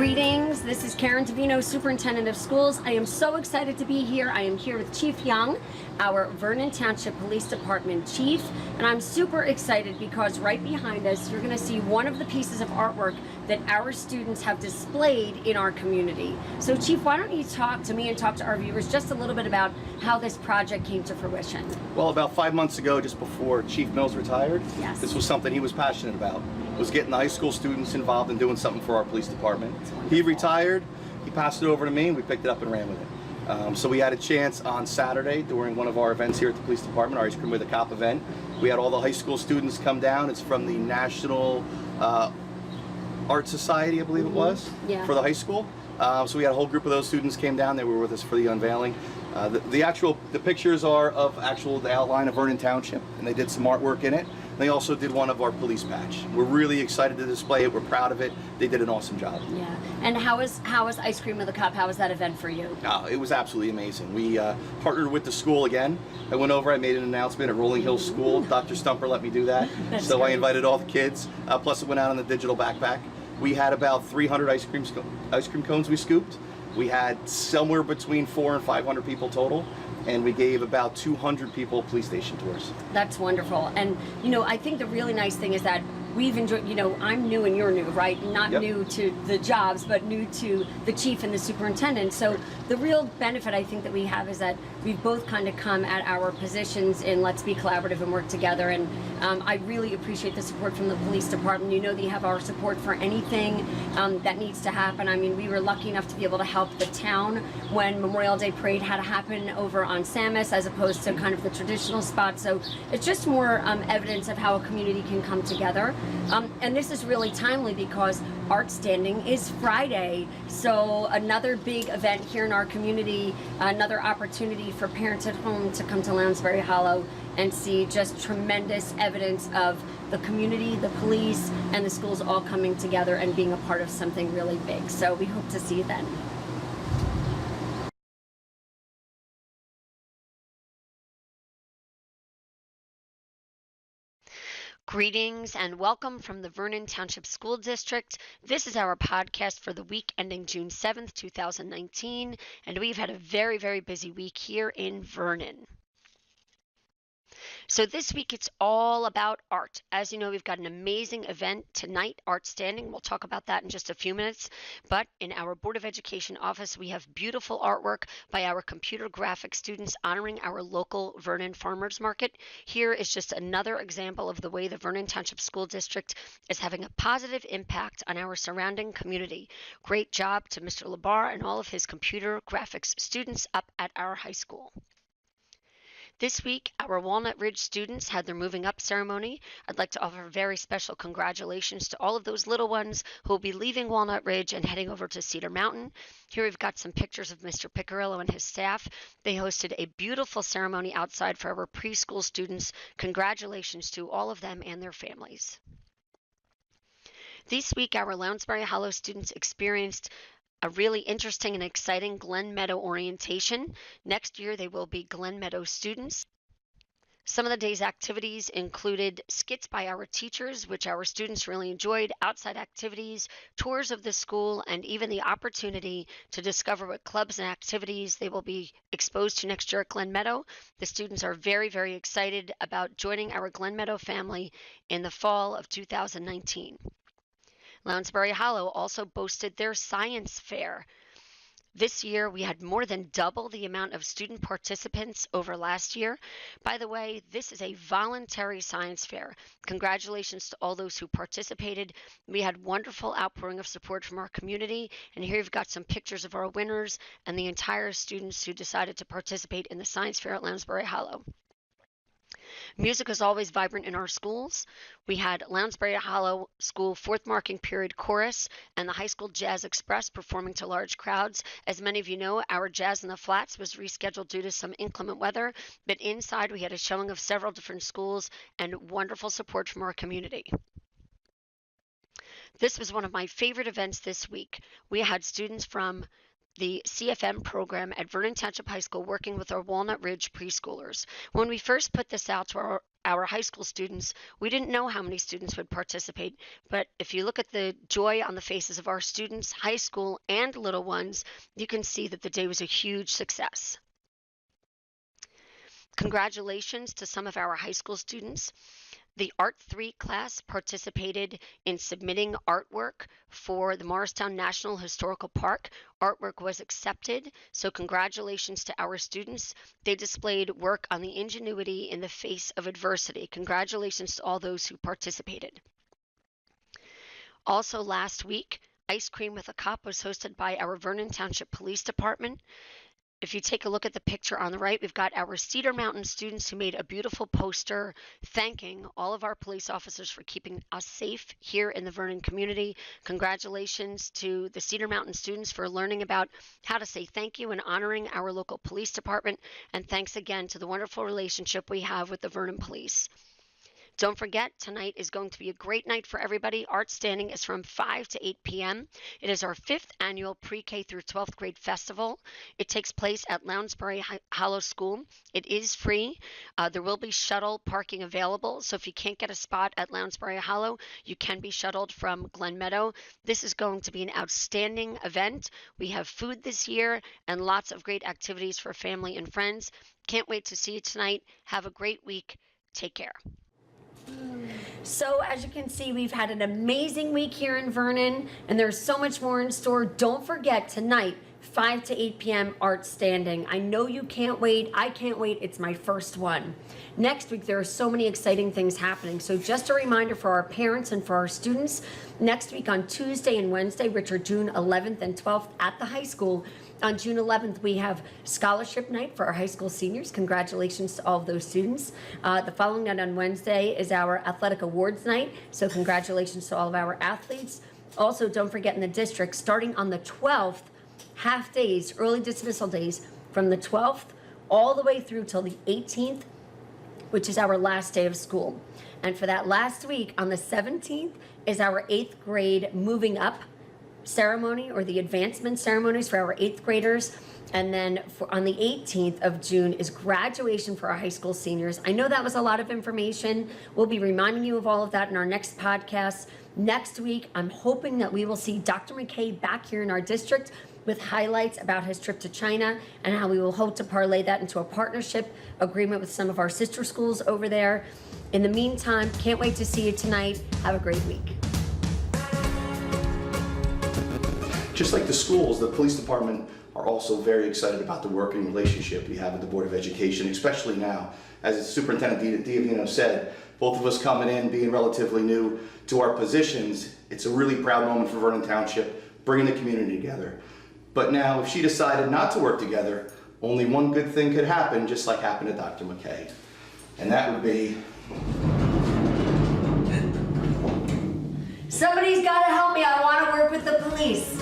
Greetings, this is Karen Davino, Superintendent of Schools. I am so excited to be here. I am here with Chief Young, our Vernon Township Police Department Chief, and I'm super excited because right behind us you're going to see one of the pieces of artwork that our students have displayed in our community. So Chief, why don't you talk to me and talk to our viewers just a little bit about how this project came to fruition? Well, about 5 months ago, just before Chief Mills retired, this was something he was passionate about, was getting the high school students involved in doing something for our police department. He retired, he passed it over to me, and we picked it up and ran with it. So we had a chance on Saturday during one of our events here at the police department, our Ice Cream with a Cop event. We had all the high school students come down. It's from the National Art Society, I believe it was, for the high school. So we had a whole group of those students came down. They were with us for the unveiling. The pictures are of the outline of Vernon Township, and they did some artwork in it. They also did one of our police patch. We're really excited to display it. We're proud of it. They did an awesome job. Yeah. And how was Ice Cream with a Cop? How was that event for you? It was absolutely amazing. We partnered with the school again. I went over, I made an announcement at Rolling Hills School. Dr. Stumper let me do that. So great. I invited all the kids. Plus it went out on the digital backpack. We had about 300 ice cream cones we scooped. We had somewhere between 400 and 500 people total, and we gave about 200 people police station tours. That's wonderful. And I think the really nice thing is that we've enjoyed, I'm new and you're new, right? Not new to the jobs, but new to the chief and the superintendent. So the real benefit I think that we have is that we've both kind of come at our positions in let's be collaborative and work together. And I really appreciate the support from the police department. You know that you have our support for anything that needs to happen. I mean, we were lucky enough to be able to help the town when Memorial Day Parade had to happen over on Samus as opposed to kind of the traditional spot. So it's just more evidence of how a community can come together. And this is really timely because ARTSTANDING is Friday. So another big event here in our community, another opportunity for parents at home to come to Lounsberry Hollow and see just tremendous evidence of the community, the police, and the schools all coming together and being a part of something really big. So we hope to see you then. Greetings and welcome from the Vernon Township School District. This is our podcast for the week ending June 7th, 2019, and we've had a very, very busy week here in Vernon. So this week it's all about art. As you know, we've got an amazing event tonight, ARTSTANDING. We'll talk about that in just a few minutes. But in our Board of Education office, we have beautiful artwork by our computer graphics students honoring our local Vernon Farmers Market. Here is just another example of the way the Vernon Township School District is having a positive impact on our surrounding community. Great job to Mr. Labar and all of his computer graphics students up at our high school. This week, our Walnut Ridge students had their moving up ceremony. I'd like to offer very special congratulations to all of those little ones who will be leaving Walnut Ridge and heading over to Cedar Mountain. Here we've got some pictures of Mr. Piccirillo and his staff. They hosted a beautiful ceremony outside for our preschool students. Congratulations to all of them and their families. This week, our Lounsberry Hollow students experienced a really interesting and exciting Glen Meadow orientation. Next year, they will be Glen Meadow students. Some of the day's activities included skits by our teachers, which our students really enjoyed, outside activities, tours of the school, and even the opportunity to discover what clubs and activities they will be exposed to next year at Glen Meadow. The students are very, very excited about joining our Glen Meadow family in the fall of 2019. Lounsberry Hollow also boasted their science fair. This year, we had more than double the amount of student participants over last year. By the way, this is a voluntary science fair. Congratulations to all those who participated. We had wonderful outpouring of support from our community, and here you've got some pictures of our winners and the entire students who decided to participate in the science fair at Lounsberry Hollow. Music is always vibrant in our schools. We had Lounsberry Hollow School Fourth Marking Period Chorus and the High School Jazz Express performing to large crowds. As many of you know, our Jazz in the Flats was rescheduled due to some inclement weather, but inside we had a showing of several different schools and wonderful support from our community. This was one of my favorite events this week. We had students from the CFM program at Vernon Township High School, working with our Walnut Ridge Pre-schoolers. When we first put this out to our high school students, we didn't know how many students would participate, but if you look at the joy on the faces of our students, high school and little ones, you can see that the day was a huge success. Congratulations to some of our high school students. The Art 3 class participated in submitting artwork for the Morristown National Historical Park. Artwork was accepted, so congratulations to our students. They displayed work on the ingenuity in the face of adversity. Congratulations to all those who participated. Also last week, Ice Cream with a Cop was hosted by our Vernon Township Police Department. If you take a look at the picture on the right, we've got our Cedar Mountain students who made a beautiful poster thanking all of our police officers for keeping us safe here in the Vernon community. Congratulations to the Cedar Mountain students for learning about how to say thank you and honoring our local police department. And thanks again to the wonderful relationship we have with the Vernon Police. Don't forget, tonight is going to be a great night for everybody. ARTSTANDING is from 5 to 8 p.m. It is our 5th annual pre-K through 12th grade festival. It takes place at Lounsberry Hollow School. It is free. There will be shuttle parking available, so if you can't get a spot at Lounsberry Hollow, you can be shuttled from Glen Meadow. This is going to be an outstanding event. We have food this year and lots of great activities for family and friends. Can't wait to see you tonight. Have a great week. Take care. So as you can see, we've had an amazing week here in Vernon, and there's so much more in store. Don't forget, tonight, 5 to 8 p.m. ARTSTANDING. I know you can't wait. I can't wait. It's my first one. Next week, there are so many exciting things happening. So just a reminder for our parents and for our students, next week on Tuesday and Wednesday, which are June 11th and 12th at the high school, on June 11th, we have scholarship night for our high school seniors. Congratulations to all of those students. The following night on Wednesday is our athletic awards night. So congratulations to all of our athletes. Also, don't forget in the district, starting on the 12th, half days, early dismissal days, from the 12th all the way through till the 18th, which is our last day of school. And for that last week, on the 17th, is our 8th grade moving up ceremony, or the advancement ceremonies for our 8th graders. And then on the 18th of June is graduation for our high school seniors. I know that was a lot of information. We'll be reminding you of all of that in our next podcast. Next week, I'm hoping that we will see Dr. McKay back here in our district with highlights about his trip to China and how we will hope to parlay that into a partnership agreement with some of our sister schools over there. In the meantime, can't wait to see you tonight. Have a great week. Just like the schools, the police department are also very excited about the working relationship we have with the Board of Education, especially now. As Superintendent Diavino said, both of us coming in, being relatively new to our positions, it's a really proud moment for Vernon Township, bringing the community together. But now, if she decided not to work together, only one good thing could happen, just like happened to Dr. McKay. And that would be... Somebody's got to help me. I want to work with the police.